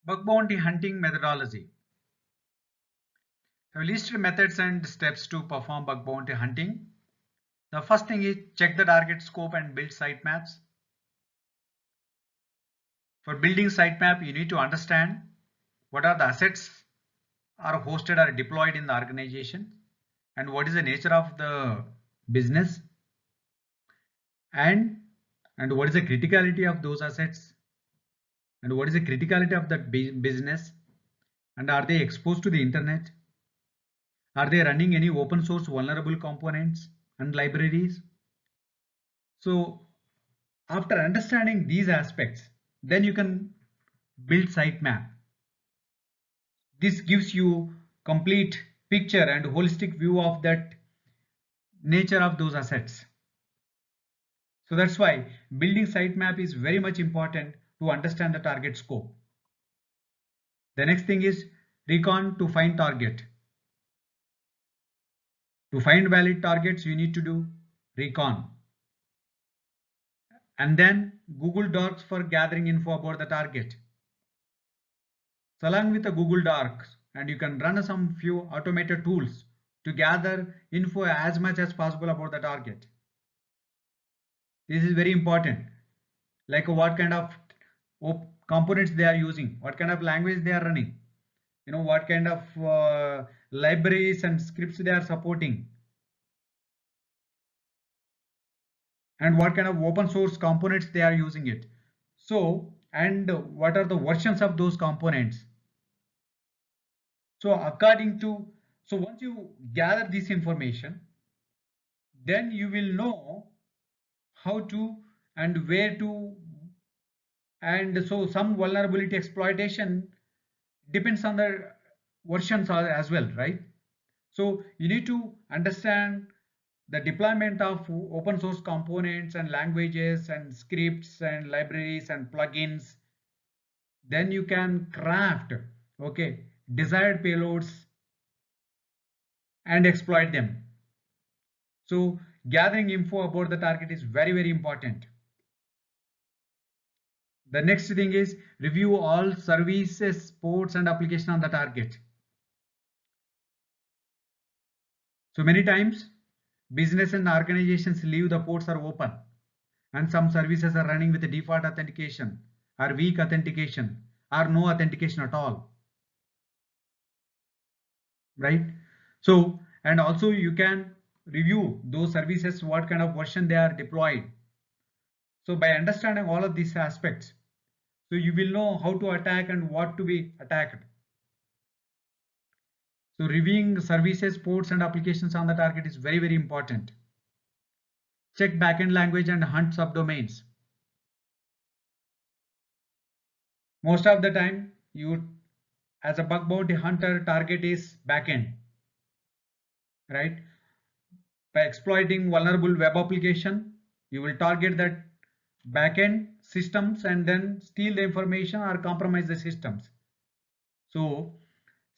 Bug bounty hunting methodology. Have listed methods and steps to perform bug bounty hunting. The first thing is check the target scope and build sitemaps. For building sitemap, you need to understand what are the assets are hosted or deployed in the organization and what is the nature of the business and what is the criticality of those assets and what is the criticality of that business, and are they exposed to the internet, are they running any open source vulnerable components and libraries. So after understanding these aspects, then you can build sitemap. This gives you complete picture and holistic view of that nature of those assets. So that's why building sitemap is very much important to understand the target scope. The next thing is recon to find target. To find valid targets, you need to do recon. And then Google Docs for gathering info about the target. So along with the Google Docs, and you can run some few automated tools to gather info as much as possible about the target. This is very important, like what kind of components they are using, what kind of language they are running, what kind of libraries and scripts they are supporting, and what kind of open source components they are using it. So, and what are the versions of those components. So once you gather this information, then you will know how to and where to, and so some vulnerability exploitation depends on the versions as well, right? So you need to understand the deployment of open source components and languages and scripts and libraries and plugins. Then you can craft desired payloads and exploit them. So gathering info about the target is very, very important. The next thing is review all services, ports and application on the target. So many times business and organizations leave the ports are open and some services are running with the default authentication or weak authentication or no authentication at all, right? So, and also you can review those services, what kind of version they are deployed. So by understanding all of these aspects, so you will know how to attack and what to be attacked. So reviewing services, ports and applications on the target is very, very important. Check backend language and hunt subdomains. Most of the time, you as a bug bounty hunter, target is backend, right? By exploiting vulnerable web application, you will target that backend systems and then steal the information or compromise the systems. So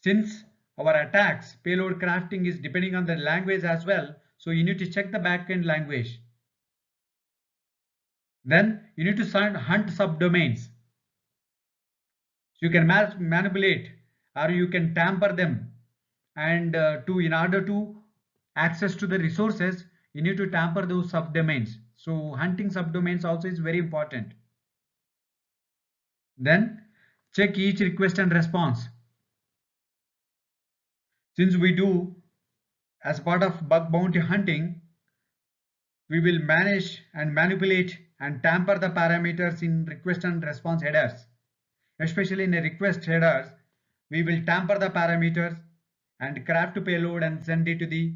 since our attacks, payload crafting is depending on the language as well, so you need to check the backend language. Then you need to hunt subdomains. So you can manipulate or you can tamper them, and in order to access to the resources, you need to tamper those subdomains. So hunting subdomains also is very important. Then check each request and response. Since we do as part of bug bounty hunting, we will manage and manipulate and tamper the parameters in request and response headers. Especially in a request headers, we will tamper the parameters and craft a payload and send it to the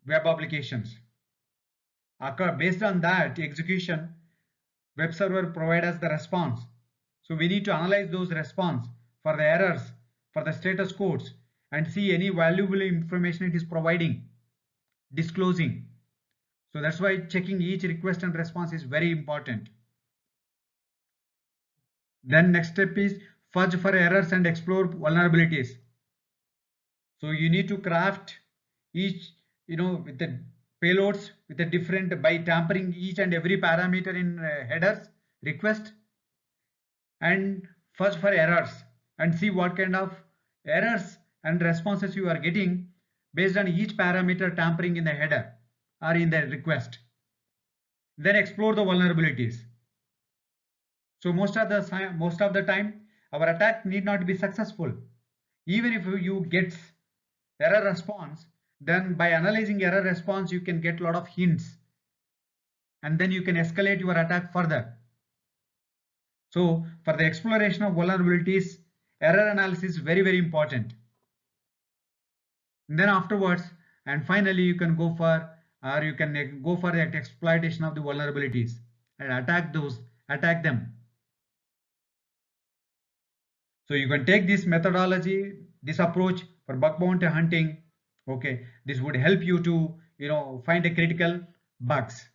web applications. Based on that execution, web server provides us the response. So we need to analyze those response for the errors, for the status codes, and see any valuable information it is providing, disclosing. So that's why checking each request and response is very important. Then next step is fudge for errors and explore vulnerabilities. So you need to craft each, with the payloads with a different, by tampering each and every parameter in headers, request, and fudge for errors. and see what kind of errors and responses you are getting based on each parameter tampering in the header or in the request. Then explore the vulnerabilities. So most of the time our attack need not be successful. Even if you get error response, then by analyzing error response you can get a lot of hints, and then you can escalate your attack further. So for the exploration of vulnerabilities, error analysis is very important. And then afterwards, and finally you can go for the exploitation of the vulnerabilities and attack them. So you can take this methodology, this approach for bug bounty hunting. Okay, this would help you to find a critical bugs.